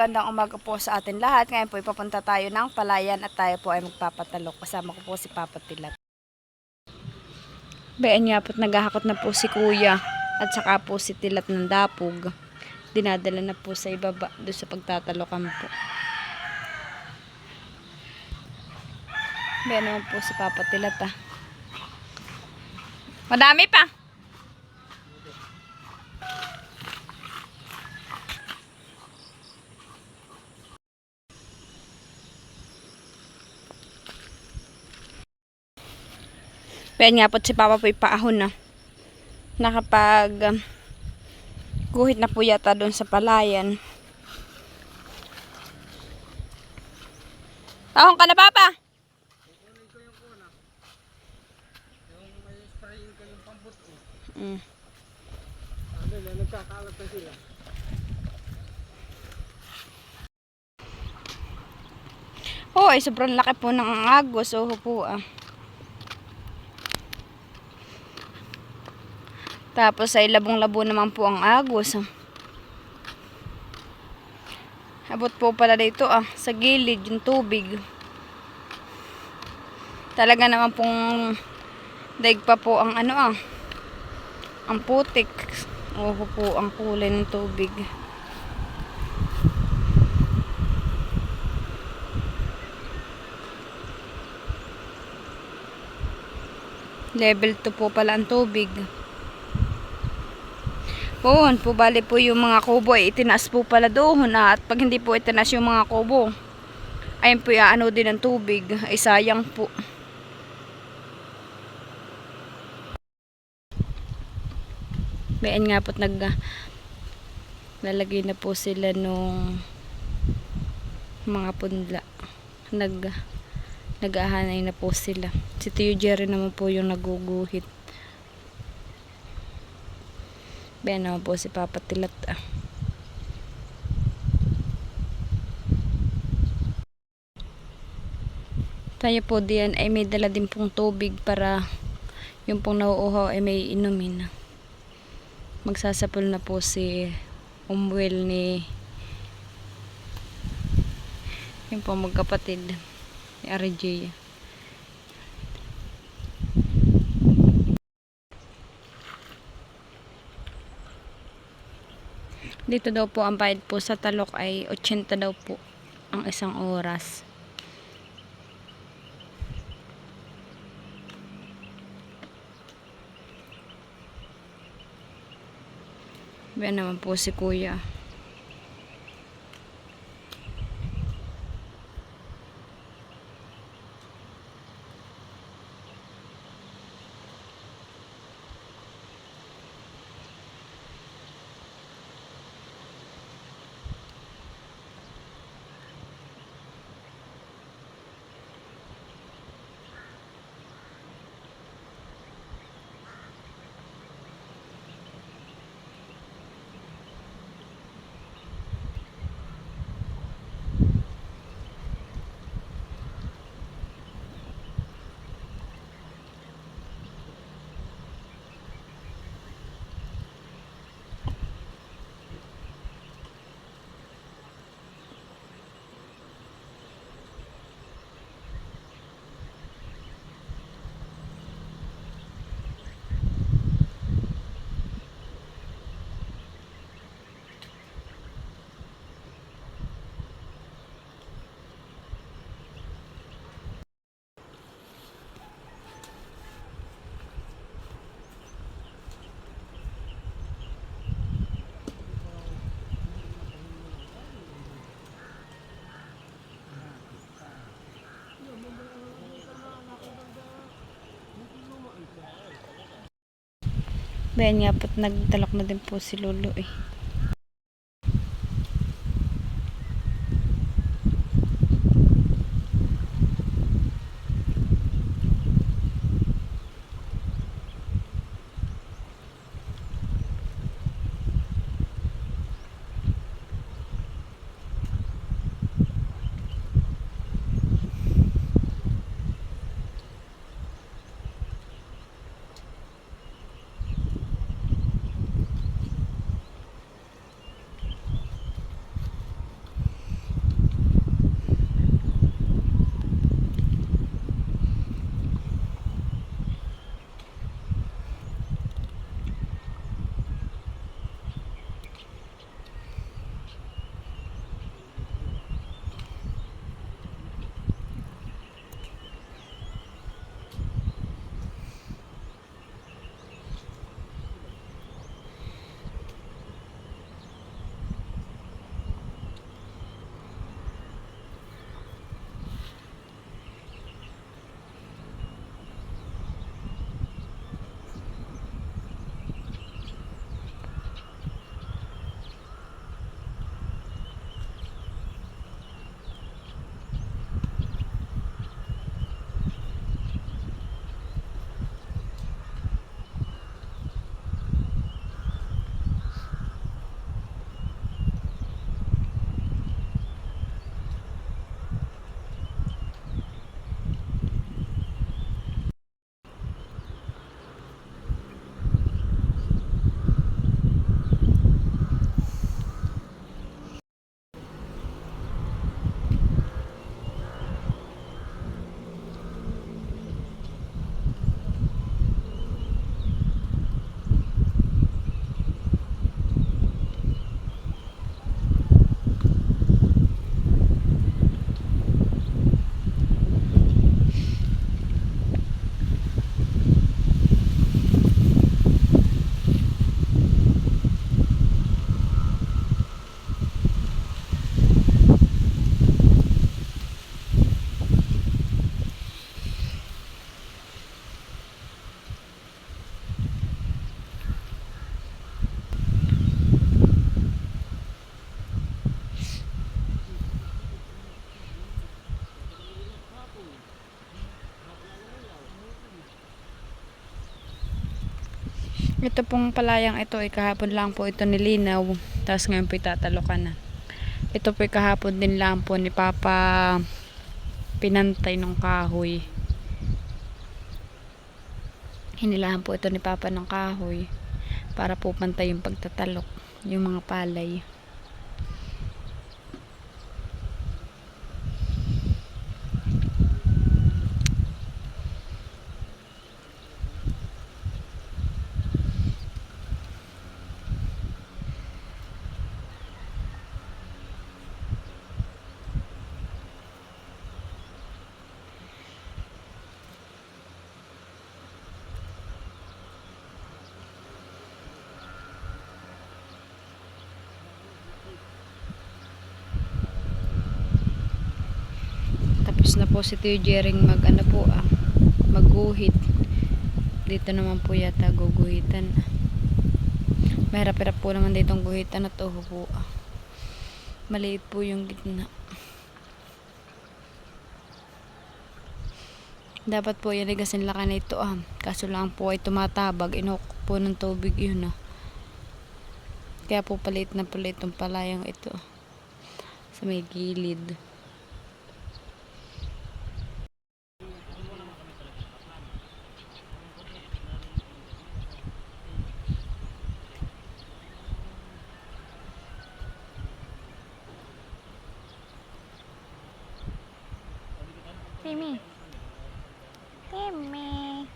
Magandang umaga po sa atin lahat. Ngayon po ipapunta tayo ng Palayan at tayo po ay magpapatalok. Kasama ko po si Papa Tilat. Bayan nga po't naghahakot na po si Kuya at saka po si Tilat ng dapog. Dinadala na po sa ibaba doon sa pagtatalokan po. Bayan naman po si Papa Tilat ah. Madami pa! Bayan nga po't si Papa po ipaahon na. Nakapag guhit na po yata doon sa Palayan. Ahon ka na, Papa! Nagkakalat na sila. Oo, ay sobrang laki po ng agos. Oho po ah. Tapos ay labong-labo naman po ang agos. Abot po pala dito ah, sa gilid yung tubig. Talaga naman pong daig pa po ang ano ah, ang putik. Oho po ang kulay ng tubig. Level 2 po pala ang tubig. Doon po bali po yung mga kubo ay itinaas po pala doon at pag hindi po itinaas yung mga kubo ayun po ano din ng tubig ay sayang po. Bayan nga po't lalagay na po sila nung mga punla. Nag-ahanay na po sila. Si Tio Jerry naman po yung naguguhit. Bayan naman po si Papa Tilat ah. Tayo po diyan ay may dala din pong tubig para yung pong nauuhaw ay may inumin. Magsasapol na po si Umwel ni yung pong magkapatid ni RJ. Dito daw po ang bayad po sa talok ay 80 daw po ang isang oras. Bayan naman po si Kuya. Bayan nga po't nagtalok na din po si Lolo eh. Ito pong palayang ito ay kahapon lang po ito nilinaw. Tapos ngayon po itatalokan na. Ito po ay kahapon din lang po ni Papa pinantay ng kahoy. Hinilahan po ito ni Papa ng kahoy para po pantay yung pagtatalok, yung mga palay. Tapos na po si Tio Jering magguhit. Dito naman po yata guguhitan. Mahirap-hirap po naman dito ang guhitan na to po. Maliit po yung gitna. Dapat po iligasin laka na ito kaso lang po ay tumatabag. Inukok po ng tubig yun Kaya po palit na palit itong palayang ito sa may gilid. Timmy. Timmy.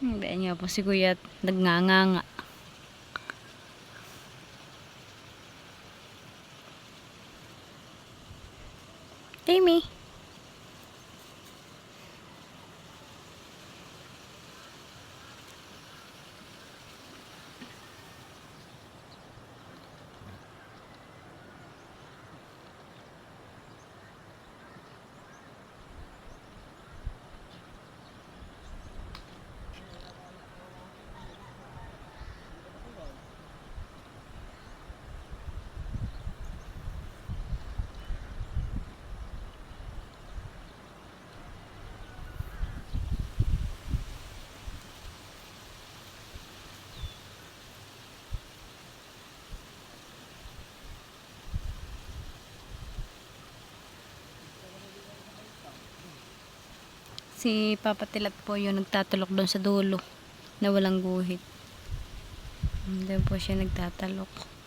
Hindi niya po si Kuya nagnganganga. Timmy. Si Papa Tilat po yung nagtatalok doon sa dulo na walang guhit. Doon po siya nagtatalok.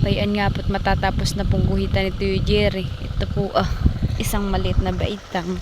Bayan nga po't matatapos na pong guhitan ito yung Jerry. Ito po isang maliit na baitang.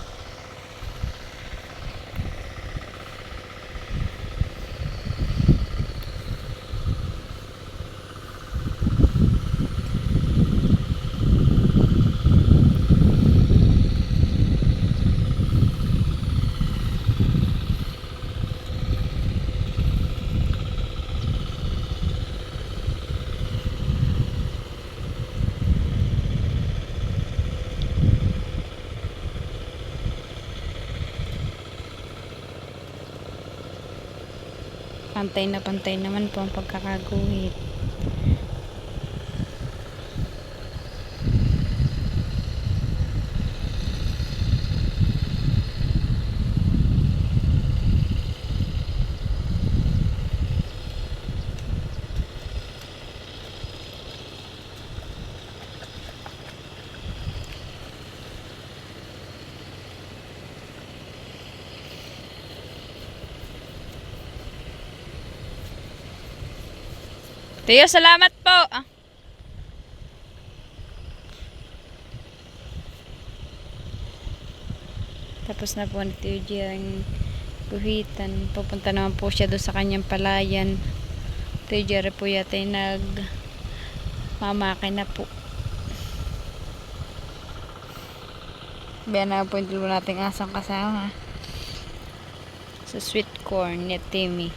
Pantay naman po ang pagkakaguhit. Tiyo, salamat po. Tapos na po ni Tiyo G ang guhitan. Pupunta naman po siya doon sa kanyang palayan. Tiyo Jerry po yata ay mamaki na po. Biyan na po yung dulo nating asang kasama. Sa sweet corn ni Timmy.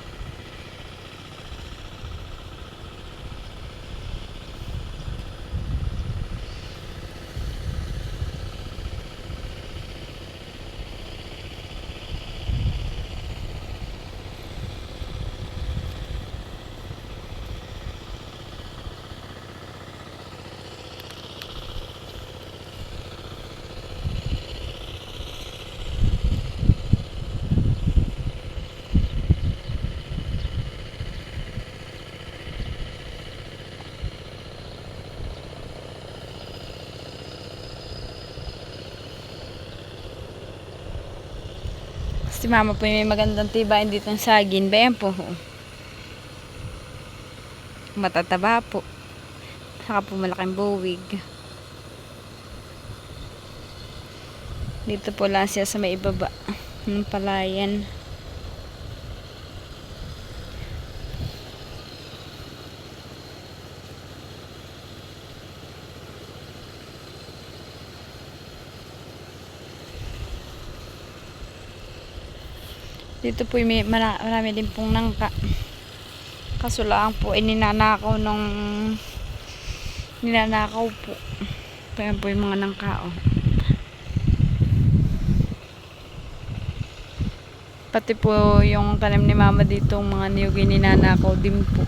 Si mama po may magandang tibayan dito ng saging. Bayan po. Matataba po. Saka po malaking buwig. Dito po lang siya sa may ibaba ng palayan. Dito po may marami din pong nangka. Kaso lang po ay ninanakaw po. Kaya po yung mga nangka, oh. Pati po yung tanim ni mama dito, mga niyog ninanakaw din po.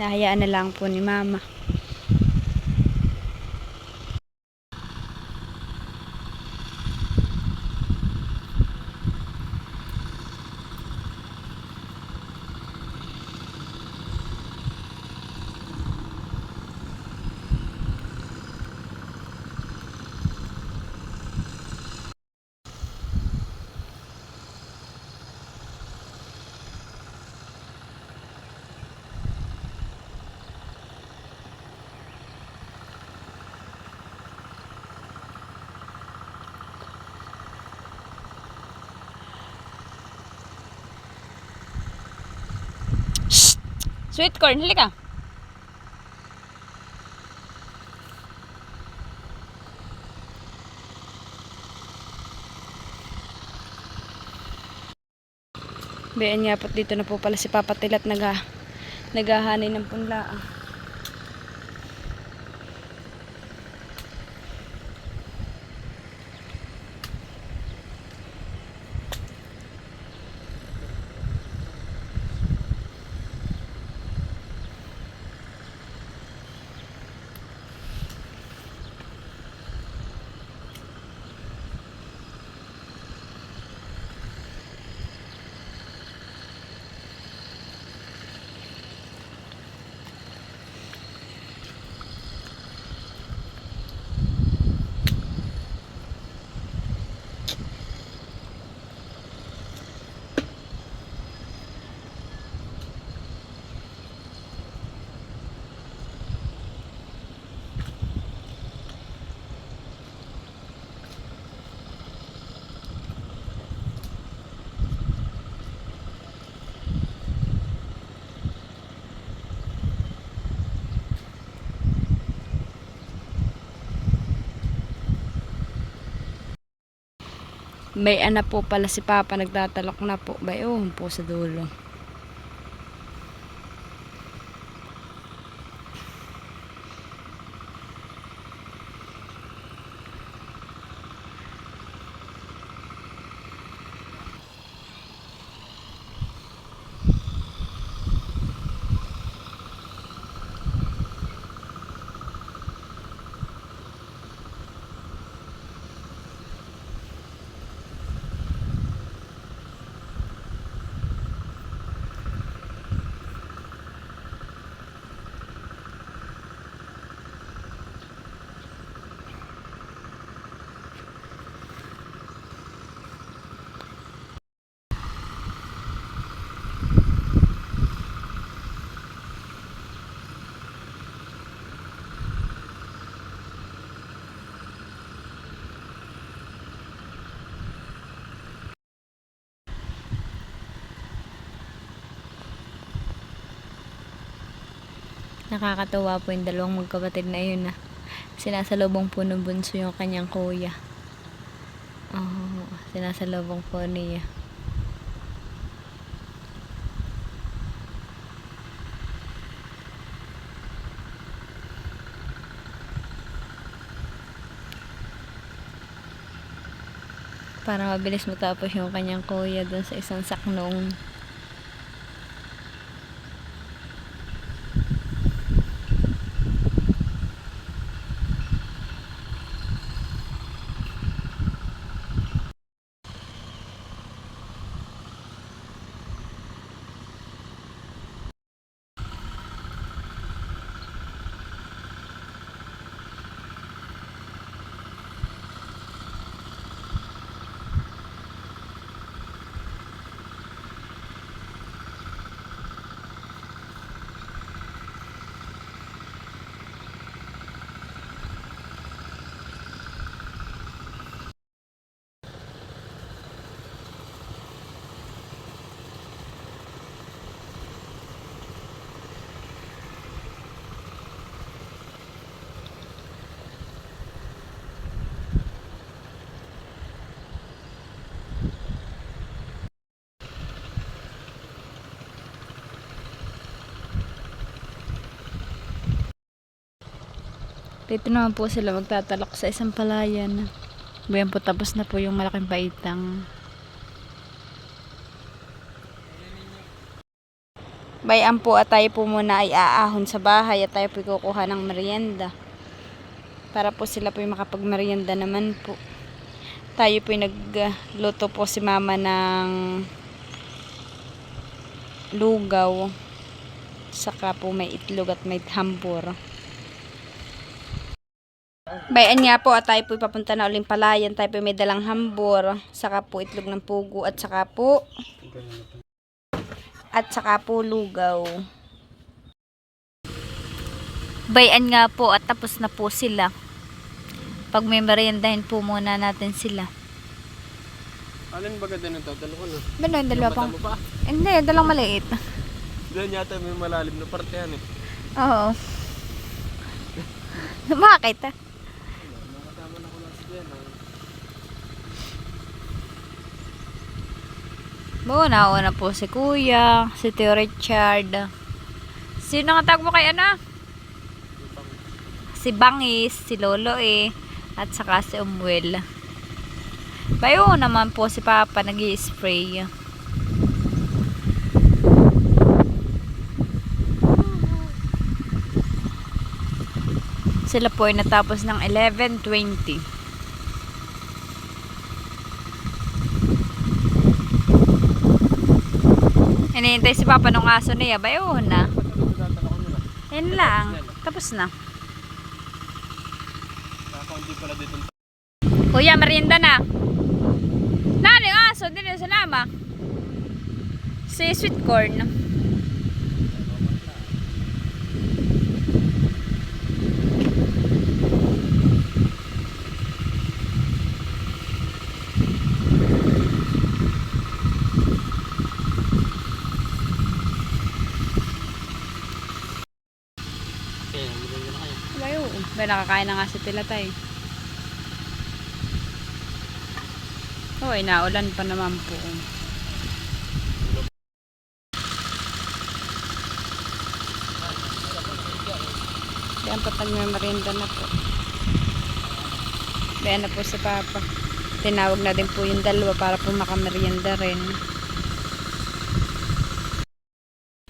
Nahayaan na lang po ni mama. Sweet corn, halika. Bayan nga po dito na po pala si Papa Tilat naghahanay ng punla. May ana po pala si Papa, nagtatalok na po. Bayo po sa dulo. Nakakatawa po yung dalawang magkapatid na yun na sinasalubong po ng bunso yung kanyang kuya. Oh, sinasalubong po niya. Para mabilis matapos yung kanyang kuya dun sa isang saknong. Dito naman po sila magtatalak sa isang palayan. Bayan po, tapos na po yung malaking baitang. Bayan po at tayo po muna ay aahon sa bahay at tayo po kukuha ng merienda. Para po sila po yung makapagmerienda naman po. Tayo po yung nagluto po si mama ng lugaw. Saka po may itlog at may hambur. Bayan nga po at tayo po papunta na uling palayan. Tayo po may dalang hambur. Saka po itlog ng pugo at saka po lugaw. Bayan nga po at tapos na po sila. Pag may meriendahin po muna natin sila. Alin ba ganda nito? Dalawa na. Meron, dalawa pang. Mata mo pa? Hindi, dalang maliit. Doon yata may malalim na parte yan eh. Oo. Bakit? Nakasama na ko lang si Diana. Nauna po si Kuya, si Tio Richard. Sino nga tawag mo kay Ana? Si Bangis, si Lolo at saka si Umuel. Bayo naman po si Papa nag-i-spray. Sila po ay natapos ng 11:20. Hinihintay si Papa nung aso niya. Bayo na. Yan lang. Tapos na. Nakakunti pala dito. Kuya, merienda na. Nani yung aso? Dito sa lama. Si sweet corn. Bayo. Ba, nakakain na nga si Tilatay. Hoy, naulan pa naman po. Diyan pa may merienda na po. Diyan na po si Papa. Tinawag na din po yung dalawa para po makamerienda rin.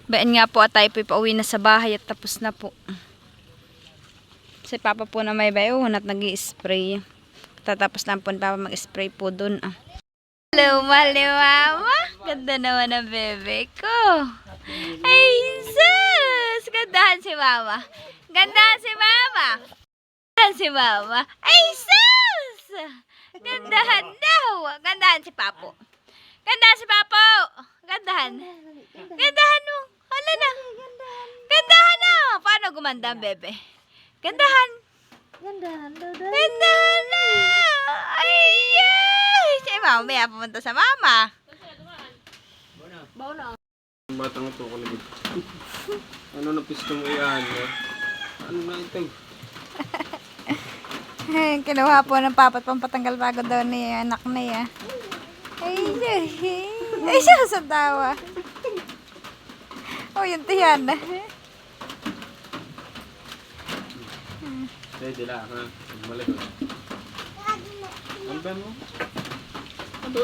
Bayan nga po at tayo po pauwi na sa bahay at tapos na po. Si Papa po na may bayon at nag-i-spray. Tatapos lang po Papa mag-spray po dun. Hello, mahal ni Mama. Ganda naman ang bebe ko. Ay, sus! Gandahan si Mama. Gandahan si Mama. Gandahan si Mama. Ay, sus! Gandahan daw. Gandahan si Papo. Gandahan si Papo. Gandahan. Gandahan mo. Hala na. Gandahan na. Paano gumanda ang bebe? Gandahan. Gandahan na. Ay, si Mama. May pumunta sa Mama. Bauna. Batang ito ko nagit. Ano na pisto mo yan? Ano na ito? Kinuha po ng Papa at pampatanggal pagod daw niya anak niya. Ay, siya sa tawa. Oh, yung tiyan. Pwede lang ha. Malagod. Ano ba mo? Ano?